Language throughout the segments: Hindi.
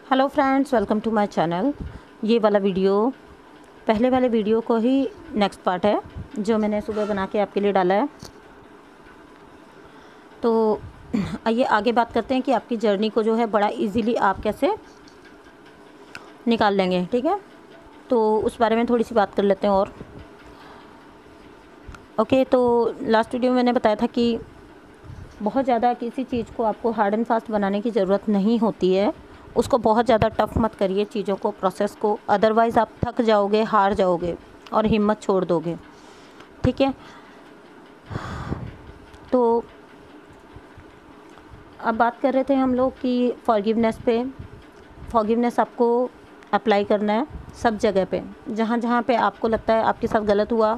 Hello friends, welcome to my channel. ये वाला वीडियो पहले वाले वीडियो को ही नेक्स्ट पार्ट है जो मैंने सुबह बना के आपके लिए डाला है। तो आइए आगे बात करते हैं कि आपकी जर्नी को जो है बड़ा इजीली आप कैसे निकाल लेंगे। ठीक है, तो उस बारे में थोड़ी सी बात कर लेते हैं। और ओके, तो लास्ट वीडियो में मैंने बताया था कि बहुत ज़्यादा किसी चीज़ को आपको हार्ड एंड फास्ट बनाने की ज़रूरत नहीं होती है। उसको बहुत ज़्यादा टफ मत करिए चीज़ों को, प्रोसेस को, अदरवाइज़ आप थक जाओगे, हार जाओगे और हिम्मत छोड़ दोगे। ठीक है, तो अब बात कर रहे थे हम लोग कि फॉरगिवनेस पे। फॉरगिवनेस आपको अप्लाई करना है सब जगह पे, जहाँ जहाँ पे आपको लगता है आपके साथ गलत हुआ,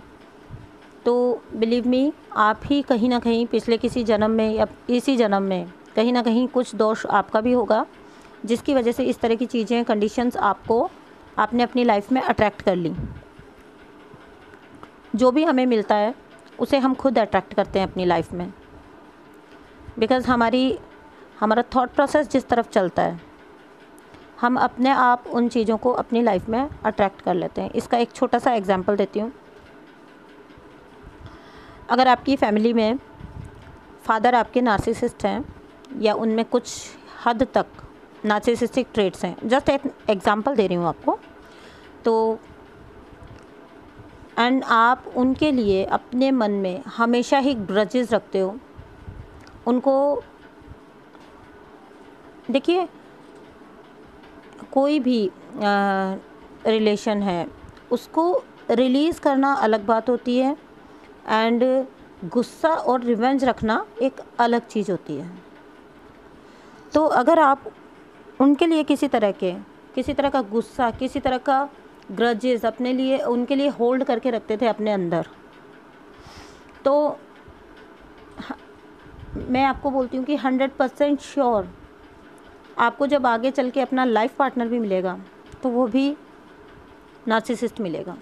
तो बिलीव मी आप ही कहीं ना कहीं पिछले किसी जन्म में या इसी जन्म में कहीं ना कहीं कुछ दोष आपका भी होगा, जिसकी वजह से इस तरह की चीज़ें, कंडीशंस आपने अपनी लाइफ में अट्रैक्ट कर ली। जो भी हमें मिलता है उसे हम खुद अट्रैक्ट करते हैं अपनी लाइफ में, बिकॉज़ हमारा थॉट प्रोसेस जिस तरफ चलता है हम अपने आप उन चीज़ों को अपनी लाइफ में अट्रैक्ट कर लेते हैं। इसका एक छोटा सा एग्जांपल देती हूँ। अगर आपकी फैमिली में फादर आपके नार्सिसिस्ट हैं या उनमें कुछ हद तक नार्सिसिस्टिक ट्रेट्स हैं, जस्ट एक एग्जांपल दे रही हूँ आपको, तो एंड आप उनके लिए अपने मन में हमेशा ही ग्रजेस रखते हो उनको। देखिए, कोई भी रिलेशन है उसको रिलीज़ करना अलग बात होती है, एंड गुस्सा और रिवेंज रखना एक अलग चीज़ होती है। तो अगर आप उनके लिए किसी तरह का गुस्सा, किसी तरह का ग्रजेस अपने लिए, उनके लिए होल्ड करके रखते थे अपने अंदर, तो मैं आपको बोलती हूँ कि 100% श्योर आपको जब आगे चल के अपना लाइफ पार्टनर भी मिलेगा तो वो भी नार्सिसिस्ट मिलेगा।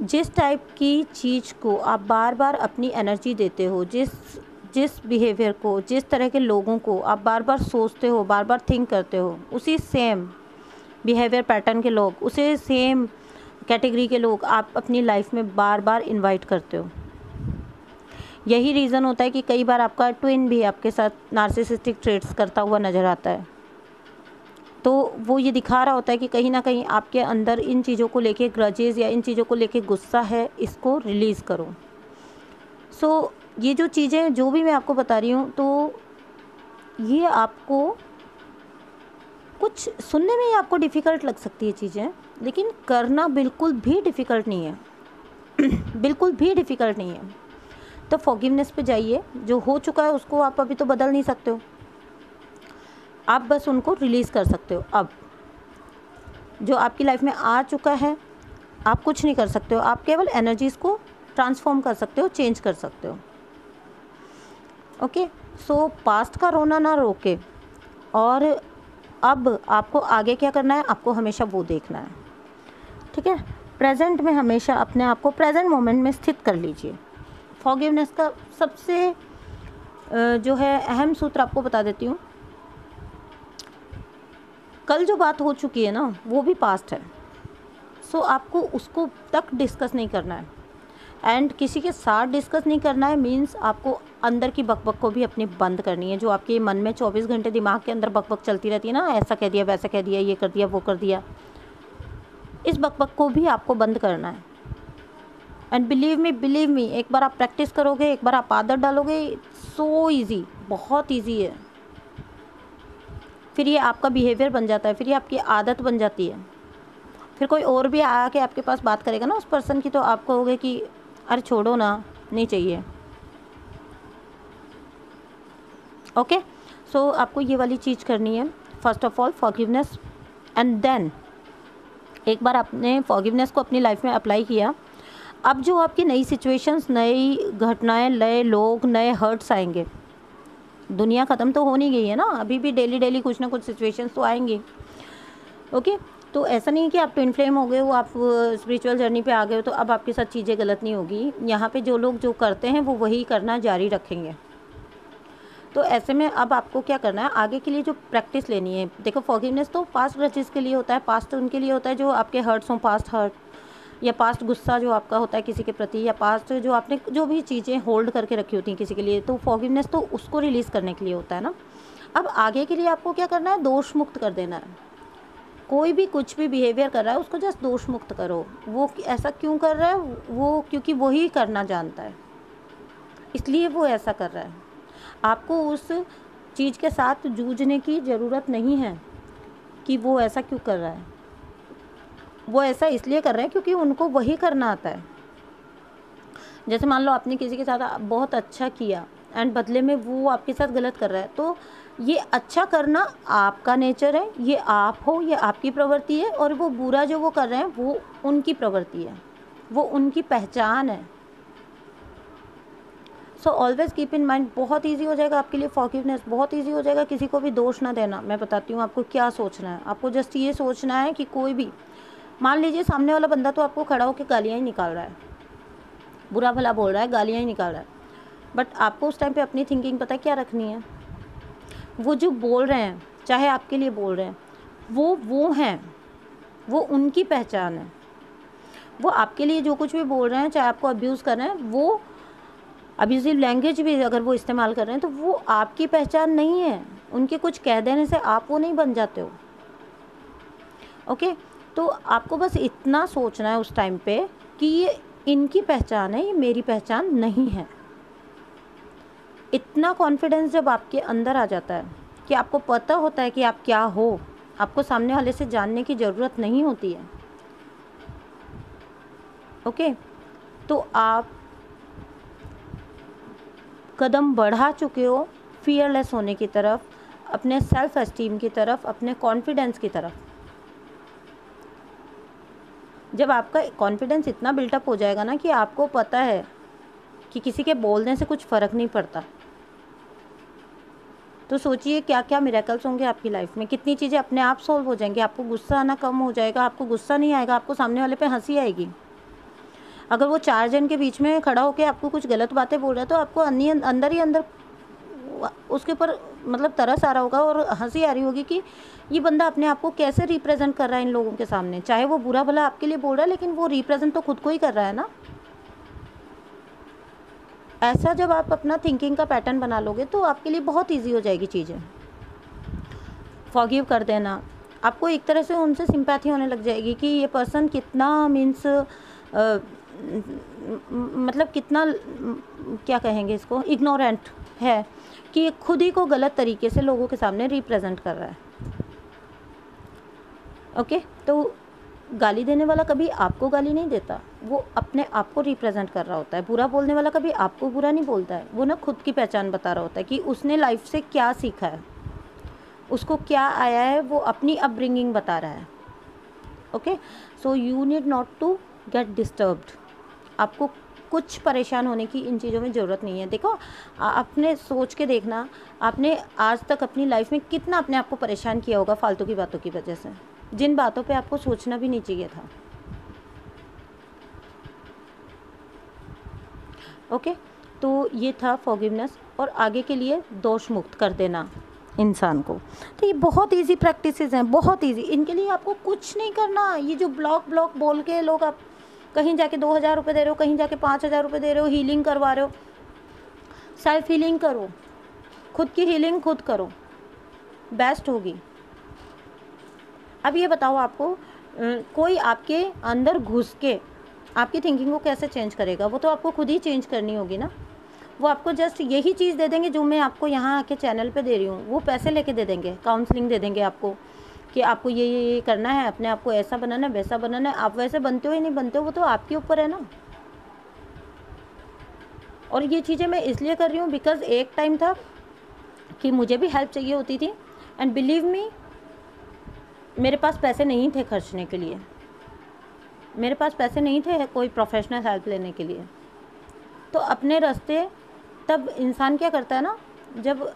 जिस टाइप की चीज़ को आप बार बार अपनी एनर्जी देते हो, जिस बिहेवियर को, जिस तरह के लोगों को आप बार बार सोचते हो, बार बार थिंक करते हो, उसी सेम बिहेवियर पैटर्न के लोग, उसे सेम कैटेगरी के लोग आप अपनी लाइफ में बार बार इनवाइट करते हो। यही रीज़न होता है कि कई बार आपका ट्विन भी आपके साथ नार्सिसिस्टिक ट्रेट्स करता हुआ नज़र आता है। तो वो ये दिखा रहा होता है कि कहीं ना कहीं आपके अंदर इन चीज़ों को लेके ग्रजेस या इन चीज़ों को लेके गुस्सा है, इसको रिलीज़ करो। सो ये जो चीज़ें, जो भी मैं आपको बता रही हूँ, तो ये आपको कुछ सुनने में ही आपको डिफ़िकल्ट लग सकती है चीज़ें, लेकिन करना बिल्कुल भी डिफ़िकल्ट नहीं है। बिल्कुल भी डिफ़िकल्ट नहीं है। तो फॉरगिवनेस पे जाइए। जो हो चुका है उसको आप अभी तो बदल नहीं सकते हो, आप बस उनको रिलीज़ कर सकते हो। अब जो आपकी लाइफ में आ चुका है आप कुछ नहीं कर सकते हो, आप केवल एनर्जीज़ को ट्रांसफॉर्म कर सकते हो, चेंज कर सकते हो। ओके, सो पास्ट का रोना ना रोके, और अब आपको आगे क्या करना है, आपको हमेशा वो देखना है। ठीक है, प्रेजेंट में हमेशा अपने आप को प्रेजेंट मोमेंट में स्थित कर लीजिए। फॉरगिवनेस का सबसे जो है अहम सूत्र आपको बता देती हूँ। कल जो बात हो चुकी है ना, वो भी पास्ट है। सो आपको उसको तक डिस्कस नहीं करना है, एंड किसी के साथ डिस्कस नहीं करना है। मीन्स आपको अंदर की बकबक को भी अपनी बंद करनी है। जो आपके मन में 24 घंटे दिमाग के अंदर बकबक चलती रहती है ना, ऐसा कह दिया, वैसा कह दिया, ये कर दिया, वो कर दिया, इस बकबक को भी आपको बंद करना है। एंड बिलीव मी, एक बार आप प्रैक्टिस करोगे, एक बार आप आदत डालोगे, सो ईजी, बहुत ईजी है। फिर ये आपका बिहेवियर बन जाता है, फिर ये आपकी आदत बन जाती है। फिर कोई और भी आके आपके पास बात करेगा ना उस पर्सन की, तो आप कहोगे कि अरे छोड़ो ना, नहीं चाहिए। ओके, सो आपको ये वाली चीज़ करनी है। First of all forgiveness, and then एक बार आपने फॉरगिवनेस को अपनी लाइफ में अप्लाई किया, अब जो आपकी नई सिचुएशंस, नई घटनाएं, नए लोग, नए हर्ट्स आएंगे। दुनिया ख़त्म तो हो नहीं गई है ना, अभी भी डेली कुछ ना कुछ सिचुएशंस तो आएंगे। ओके, तो ऐसा नहीं है कि आप ट्विन फ्लेम हो गए हो, आप स्पिरिचुअल जर्नी पे आ गए हो तो अब आपके साथ चीज़ें गलत नहीं होगी। यहाँ पे जो लोग जो करते हैं वो वही करना जारी रखेंगे। तो ऐसे में अब आपको क्या करना है, आगे के लिए जो प्रैक्टिस लेनी है। देखो फॉरगिवनेस तो पास्ट ग्रजेस के लिए होता है, पास्ट उनके लिए होता है जो आपके हर्ट्स हों, पास्ट हर्ट, या पास्ट गुस्सा जो आपका होता है किसी के प्रति, या पास्ट जो आपने जो भी चीज़ें होल्ड करके रखी होती हैं किसी के लिए, तो फॉरगिवनेस तो उसको रिलीज़ करने के लिए होता है ना। अब आगे के लिए आपको क्या करना है, दोष मुक्त कर देना है। कोई भी कुछ भी बिहेवियर कर रहा है उसको जस्ट दोष मुक्त करो। वो ऐसा क्यों कर रहा है, वो क्योंकि वो ही करना जानता है, इसलिए वो ऐसा कर रहा है। आपको उस चीज़ के साथ जूझने की ज़रूरत नहीं है कि वो ऐसा क्यों कर रहा है। वो ऐसा इसलिए कर रहे हैं क्योंकि उनको वही करना आता है। जैसे मान लो आपने किसी के साथ बहुत अच्छा किया एंड बदले में वो आपके साथ गलत कर रहा है, तो ये अच्छा करना आपका नेचर है, ये आप हो, ये आपकी प्रवृत्ति है, और वो बुरा जो वो कर रहे हैं वो उनकी प्रवृत्ति है, वो उनकी पहचान है। So always keep in mind, बहुत ईजी हो जाएगा आपके लिए फॉरगिवनेस, बहुत ईजी हो जाएगा। किसी को भी दोष ना देना। मैं बताती हूँ आपको क्या सोचना है। आपको जस्ट ये सोचना है कि कोई भी, मान लीजिए सामने वाला बंदा तो आपको खड़ा होकर गालियाँ ही निकाल रहा है, बुरा भला बोल रहा है, गालियाँ ही निकाल रहा है, बट आपको उस टाइम पे अपनी थिंकिंग पता है क्या रखनी है। वो जो बोल रहे हैं, चाहे आपके लिए बोल रहे हैं, वो हैं, वो उनकी पहचान है। वो आपके लिए जो कुछ भी बोल रहे हैं, चाहे आपको अब्यूज़ कर रहे हैं, वो अब्यूज़िव लैंग्वेज भी अगर वो इस्तेमाल कर रहे हैं, तो वो आपकी पहचान नहीं है। उनके कुछ कह देने से आप वो नहीं बन जाते हो। ओके, तो आपको बस इतना सोचना है उस टाइम पे कि ये इनकी पहचान है, ये मेरी पहचान नहीं है। इतना कॉन्फिडेंस जब आपके अंदर आ जाता है कि आपको पता होता है कि आप क्या हो, आपको सामने वाले से जानने की ज़रूरत नहीं होती है। ओके, तो आप कदम बढ़ा चुके हो फियरलेस होने की तरफ, अपने सेल्फ एस्टीम की तरफ, अपने कॉन्फिडेंस की तरफ। जब आपका कॉन्फिडेंस इतना बिल्टअप हो जाएगा ना कि आपको पता है कि किसी के बोलने से कुछ फ़र्क नहीं पड़ता, तो सोचिए क्या क्या मिरेकल्स होंगे आपकी लाइफ में, कितनी चीज़ें अपने आप सॉल्व हो जाएंगी। आपको गुस्सा आना कम हो जाएगा, आपको गुस्सा नहीं आएगा, आपको सामने वाले पे हंसी आएगी। अगर वो 4 जन के बीच में खड़ा होकर आपको कुछ गलत बातें बोल रहा है, तो आपको अंदर ही अंदर उसके ऊपर मतलब तरस आ रहा होगा और हंसी आ रही होगी कि ये बंदा अपने आप को कैसे रिप्रेजेंट कर रहा है इन लोगों के सामने। चाहे वो बुरा भला आपके लिए बोल रहा है, लेकिन वो रिप्रेजेंट तो खुद को ही कर रहा है ना। ऐसा जब आप अपना थिंकिंग का पैटर्न बना लोगे तो आपके लिए बहुत ईजी हो जाएगी चीज़ें। फॉरगिव कर देना, आपको एक तरह से उनसे सिंपैथी होने लग जाएगी कि ये पर्सन कितना मीन्स मतलब कितना क्या कहेंगे इसको, इग्नोरेंट है कि ये खुद ही को गलत तरीके से लोगों के सामने रिप्रेजेंट कर रहा है। ओके, तो गाली देने वाला कभी आपको गाली नहीं देता, वो अपने आप को रिप्रेजेंट कर रहा होता है। बुरा बोलने वाला कभी आपको बुरा नहीं बोलता है, वो ना खुद की पहचान बता रहा होता है कि उसने लाइफ से क्या सीखा है, उसको क्या आया है, वो अपनी अपब्रिंगिंग बता रहा है। Okay, so you need not to get disturbed. आपको कुछ परेशान होने की इन चीज़ों में ज़रूरत नहीं है। देखो, आपने सोच के देखना, आपने आज तक अपनी लाइफ में कितना अपने आप को परेशान किया होगा फालतू की बातों की वजह से, जिन बातों पे आपको सोचना भी नहीं चाहिए था। ओके, तो ये था फॉरगिवनेस, और आगे के लिए दोष मुक्त कर देना इंसान को। तो ये बहुत इजी प्रैक्टिसेस हैं, बहुत इजी। इनके लिए आपको कुछ नहीं करना। ये जो ब्लॉक बोल के लोग आप कहीं जाके 2000 रुपये दे रहे हो, कहीं जाके 5000 रुपये दे रहे हो, हीलिंग करवा रहे हो, सेल्फ हीलिंग करो, खुद की हीलिंग खुद करो, बेस्ट होगी। अब ये बताओ, आपको कोई आपके अंदर घुस के आपकी थिंकिंग को कैसे चेंज करेगा? वो तो आपको खुद ही चेंज करनी होगी ना। वो आपको जस्ट यही चीज़ दे देंगे जो मैं आपको यहाँ आके चैनल पे दे रही हूँ, वो पैसे लेके दे देंगे, काउंसलिंग दे देंगे आपको कि आपको ये करना है, अपने आप को ऐसा बनाना है, वैसा बनाना है। आप वैसे बनते हो या नहीं बनते हो, वो तो आपके ऊपर है ना। और ये चीज़ें मैं इसलिए कर रही हूँ बिकॉज एक टाइम था कि मुझे भी हेल्प चाहिए होती थी, एंड बिलीव मी, मेरे पास पैसे नहीं थे खर्चने के लिए, मेरे पास पैसे नहीं थे कोई प्रोफेशनल हेल्प लेने के लिए। तो अपने रास्ते, तब इंसान क्या करता है ना, जब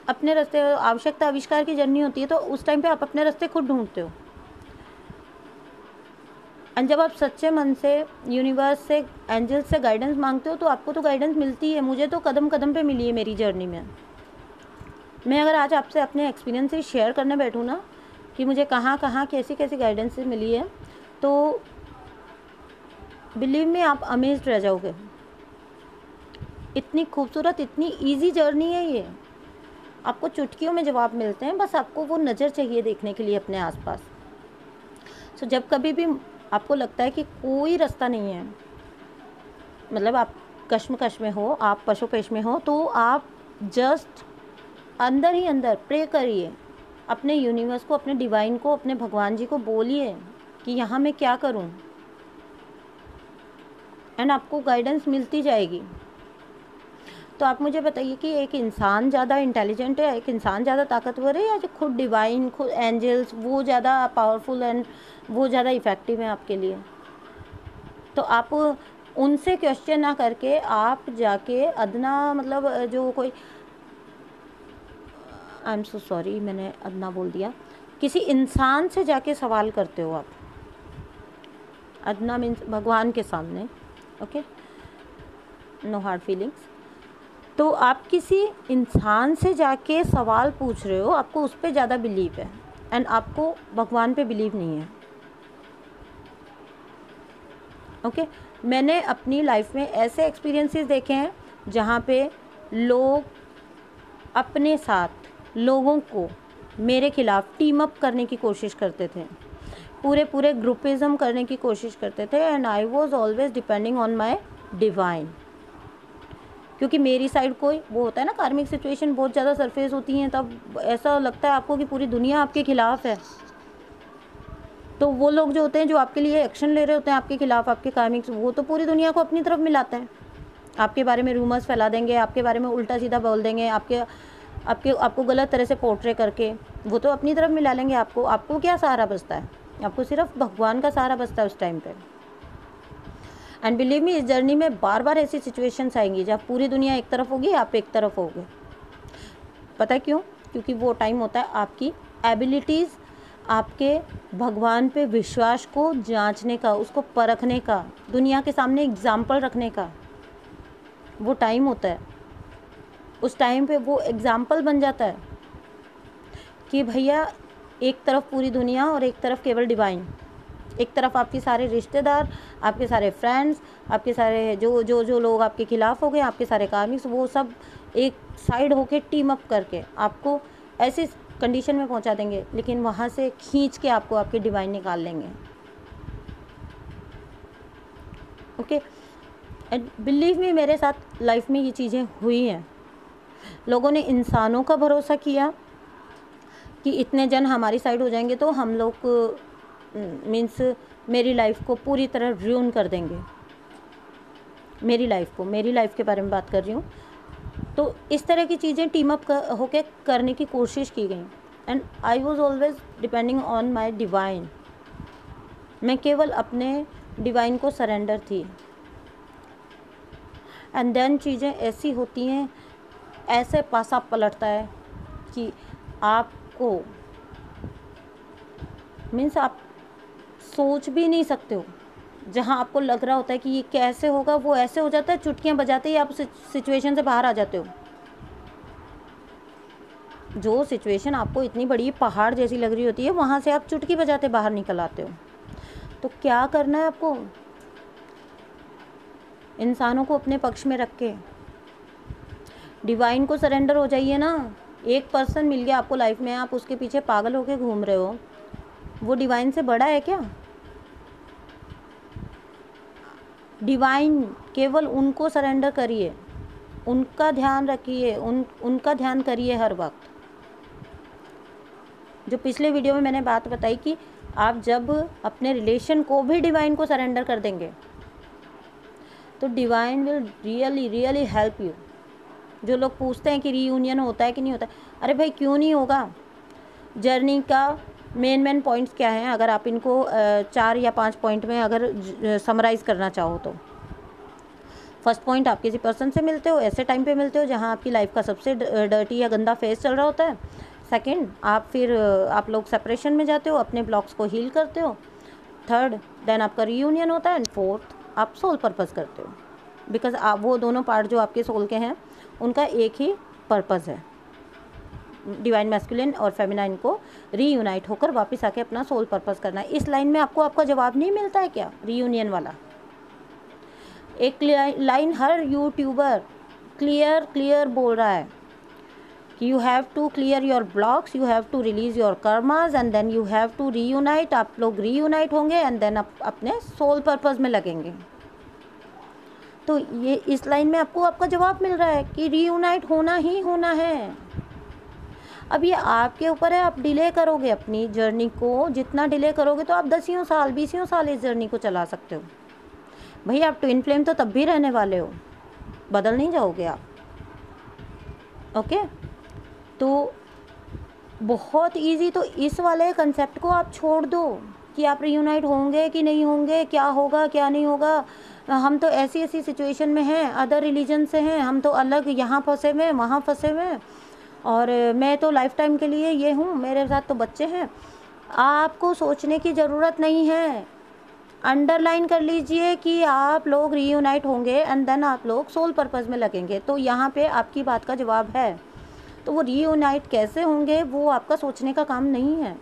अपने रास्ते आवश्यकता आविष्कार की जर्नी होती है, तो उस टाइम पे आप अपने रास्ते खुद ढूंढते हो। और जब आप सच्चे मन से यूनिवर्स से, एंजल्स से गाइडेंस मांगते हो, तो आपको तो गाइडेंस मिलती है। मुझे तो कदम कदम पे मिली है मेरी जर्नी में। मैं अगर आज आपसे अपने एक्सपीरियंस शेयर करने बैठूँ ना कि मुझे कहाँ कहाँ कैसी कैसी गाइडेंस मिली है, तो बिलीव में आप अमेज्ड रह जाओगे। इतनी खूबसूरत, इतनी इजी जर्नी है ये। आपको चुटकियों में जवाब मिलते हैं, बस आपको वो नज़र चाहिए देखने के लिए अपने आसपास। सो जब कभी भी आपको लगता है कि कोई रास्ता नहीं है, मतलब आप कश्मकश में हो, आप पशोपेश में हो, तो आप जस्ट अंदर ही अंदर प्रे करिए अपने यूनिवर्स को, अपने डिवाइन को, अपने भगवान जी को बोलिए कि यहाँ मैं क्या करूँ, एंड आपको गाइडेंस मिलती जाएगी। तो आप मुझे बताइए कि एक इंसान ज़्यादा इंटेलिजेंट है, एक इंसान ज़्यादा ताकतवर है, या जो खुद डिवाइन, खुद एंजल्स, वो ज़्यादा पावरफुल एंड वो ज़्यादा इफ़ेक्टिव है आपके लिए? तो आप उनसे क्वेश्चन ना करके आप जाके अदना, मतलब जो कोई, आई एम सो सॉरी मैंने अदना बोल दिया, किसी इंसान से जाके सवाल करते हो आप। अदना मीन्स भगवान के सामने, ओके, नो हार्ड फीलिंग्स। तो आप किसी इंसान से जाके सवाल पूछ रहे हो, आपको उस पर ज़्यादा बिलीव है एंड आपको भगवान पे बिलीव नहीं है, ओके। मैंने अपनी लाइफ में ऐसे एक्सपीरियंसेस देखे हैं जहाँ पे लोग अपने साथ लोगों को मेरे खिलाफ टीम अप करने की कोशिश करते थे, पूरे पूरे ग्रुपिज़म करने की कोशिश करते थे, and I was always depending on my divine. क्योंकि मेरी साइड कोई वो होता है ना, कार्मिक सिचुएशन बहुत ज़्यादा सरफेस होती हैं, तब ऐसा लगता है आपको कि पूरी दुनिया आपके खिलाफ है। तो वो लोग जो होते हैं, जो आपके लिए एक्शन ले रहे होते हैं आपके खिलाफ, आपके कार्मिक, वो तो पूरी दुनिया को अपनी तरफ मिलाते हैं, आपके बारे में रूमर्स फैला देंगे, आपके बारे में उल्टा सीधा बोल देंगे, आपको गलत तरह से पोर्ट्रे करके वो तो अपनी तरफ मिला लेंगे आपको। आपको क्या सहारा बचता है? आपको सिर्फ भगवान का सहारा बचता है उस टाइम पे। एंड बिलीव मी, इस जर्नी में बार बार ऐसी सिचुएशंस आएंगी जब पूरी दुनिया एक तरफ होगी, आप एक तरफ होगे। पता है क्यों? क्योंकि वो टाइम होता है आपकी एबिलिटीज़, आपके भगवान पे विश्वास को जांचने का, उसको परखने का, दुनिया के सामने एग्जाम्पल रखने का वो टाइम होता है। उस टाइम पे वो एग्जाम्पल बन जाता है कि भैया एक तरफ पूरी दुनिया और एक तरफ केवल डिवाइन, एक तरफ आपके सारे रिश्तेदार, आपके सारे फ्रेंड्स, आपके सारे जो लोग आपके खिलाफ हो गए, आपके सारे कार्मिक्स, वो सब एक साइड होके टीम अप करके आपको ऐसी कंडीशन में पहुंचा देंगे, लेकिन वहाँ से खींच के आपको आपके डिवाइन निकाल लेंगे, ओके। एंड बिलीव मी, मेरे साथ लाइफ में ये चीज़ें हुई हैं। लोगों ने इंसानों का भरोसा किया कि इतने जन हमारी साइड हो जाएंगे तो हम लोग मीन्स मेरी लाइफ को पूरी तरह र्यून कर देंगे। मेरी लाइफ के बारे में बात कर रही हूँ। तो इस तरह की चीज़ें टीम अप होके करने की कोशिश की गई, and I was always depending on my divine. मैं केवल अपने डिवाइन को सरेंडर थी। एंड देन चीज़ें ऐसी होती हैं, ऐसे पासा पलटता है कि आपको मीन्स आप सोच भी नहीं सकते हो। जहाँ आपको लग रहा होता है कि ये कैसे होगा, वो ऐसे हो जाता है, चुटकियाँ बजाते ही आप सिचुएशन से बाहर आ जाते हो। जो सिचुएशन आपको इतनी बड़ी पहाड़ जैसी लग रही होती है, वहाँ से आप चुटकी बजाते बाहर निकल आते हो। तो क्या करना है आपको? इंसानों को अपने पक्ष में रख के डिवाइन को सरेंडर हो जाइए ना। एक पर्सन मिल गया आपको लाइफ में, आप उसके पीछे पागल होके घूम रहे हो, वो डिवाइन से बड़ा है क्या? डिवाइन, केवल उनको सरेंडर करिए, उनका ध्यान रखिए, उनका ध्यान करिए हर वक्त। जो पिछले वीडियो में मैंने बात बताई कि आप जब अपने रिलेशन को भी डिवाइन को सरेंडर कर देंगे तो divine will really really help you. जो लोग पूछते हैं कि रीयूनियन होता है कि नहीं होता है, अरे भाई क्यों नहीं होगा? जर्नी का मेन पॉइंट्स क्या हैं, अगर आप इनको 4 या 5 पॉइंट में अगर समराइज़ करना चाहो तो। फर्स्ट पॉइंट, आप किसी पर्सन से मिलते हो, ऐसे टाइम पे मिलते हो जहाँ आपकी लाइफ का सबसे डर्टी या गंदा फेज चल रहा होता है। सेकंड, आप लोग सेपरेशन में जाते हो, अपने ब्लॉक्स को हील करते हो। थर्ड, देन आपका रीयूनियन होता है। एंड फोर्थ, आप सोल पर्पज़ करते हो, बिकॉज आप वो दोनों पार्ट जो आपके सोल के हैं उनका एक ही पर्पज़ है। डिवाइन मैस्कुलिन और फेमिनाइन को रीयूनाइट होकर वापस आके अपना सोल पर्पस करना है। इस लाइन में आपको आपका जवाब नहीं मिलता है क्या, रीयूनियन वाला? एक लाइन हर यूट्यूबर क्लियर बोल रहा है कि you have to clear your blocks, you have to release your karmas and then you have to reunite. आप लोग रीयूनाइट होंगे एंड देन आप अपने सोल पर्पस में लगेंगे। तो ये इस लाइन में आपको आपका जवाब मिल रहा है कि रीयूनाइट होना ही होना है। अब ये आपके ऊपर है, आप डिले करोगे अपनी जर्नी को, जितना डिले करोगे तो आप 10 साल 20 साल इस जर्नी को चला सकते हो। भाई आप ट्विन फ्लेम तो तब भी रहने वाले हो, बदल नहीं जाओगे आप। ओके, तो बहुत इजी। तो इस वाले कंसेप्ट को आप छोड़ दो कि आप रीयूनाइट होंगे कि नहीं होंगे, क्या होगा क्या नहीं होगा। हम तो ऐसी ऐसी सिचुएशन में हैं, अदर रिलीजन से हैं, हम तो अलग, यहाँ फंसे हुए हैं वहाँ फंसे हुए हैं, और मैं तो लाइफ टाइम के लिए ये हूँ, मेरे साथ तो बच्चे हैं। आपको सोचने की ज़रूरत नहीं है। अंडरलाइन कर लीजिए कि आप लोग रीयूनाइट होंगे एंड देन आप लोग सोल पर्पस में लगेंगे। तो यहाँ पे आपकी बात का जवाब है। तो वो रीयूनाइट कैसे होंगे वो आपका सोचने का काम नहीं है।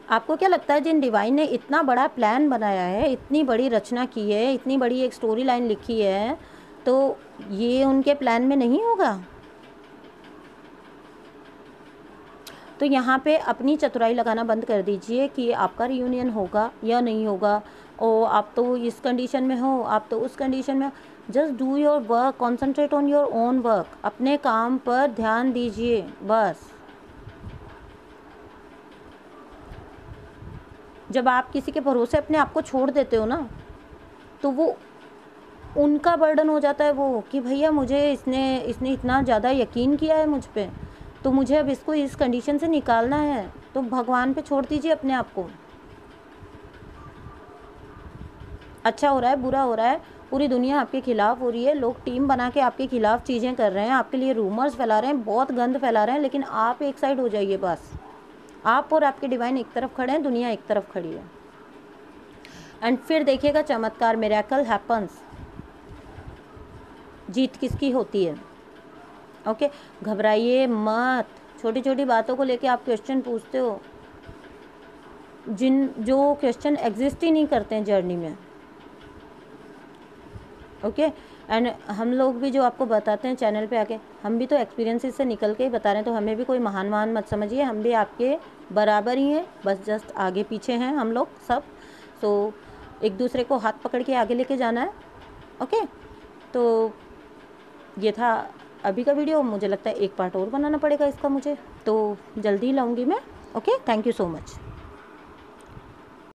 आपको क्या लगता है जिन डिवाइन ने इतना बड़ा प्लान बनाया है, इतनी बड़ी रचना की है, इतनी बड़ी एक स्टोरी लाइन लिखी है, तो ये उनके प्लान में नहीं होगा? तो यहाँ पे अपनी चतुराई लगाना बंद कर दीजिए कि आपका रियूनियन होगा या नहीं होगा, और आप तो इस कंडीशन में हो, आप तो उस कंडीशन में हो। Just do your work, concentrate on your own work. अपने काम पर ध्यान दीजिए बस। जब आप किसी के भरोसे अपने आप को छोड़ देते हो ना, तो वो उनका बर्डन हो जाता है वो कि भैया मुझे इसने इतना ज़्यादा यकीन किया है मुझ पे, तो मुझे अब इसको इस कंडीशन से निकालना है। तो भगवान पे छोड़ दीजिए अपने आप को। अच्छा हो रहा है, बुरा हो रहा है, पूरी दुनिया आपके खिलाफ हो रही है, लोग टीम बना के आपके खिलाफ चीज़ें कर रहे हैं, आपके लिए रूमर्स फैला रहे हैं, बहुत गंद फैला रहे हैं, लेकिन आप एक साइड हो जाइए बस। आप और आपके डिवाइन एक तरफ खड़े हैं, दुनिया एक तरफ खड़ी है। एंड फिर देखिएगा चमत्कार, मिरेकल हैपन्स। जीत किसकी होती है? ओके, घबराइए मत। छोटी छोटी बातों को लेके आप क्वेश्चन पूछते हो, जो क्वेश्चन एग्जिस्ट ही नहीं करते हैं जर्नी में। ओके, एंड हम लोग भी जो आपको बताते हैं चैनल पे आके, हम भी तो एक्सपीरियंसेस से निकल के ही बता रहे हैं। तो हमें भी कोई महान मत समझिए, हम भी आपके बराबर ही हैं, बस जस्ट आगे पीछे हैं हम लोग सब। सो एक दूसरे को हाथ पकड़ के आगे लेके जाना है। ओके, तो ये था अभी का वीडियो। मुझे लगता है एक पार्ट और बनाना पड़ेगा इसका मुझे, तो जल्दी ही लाऊंगी मैं। Okay, thank you so much.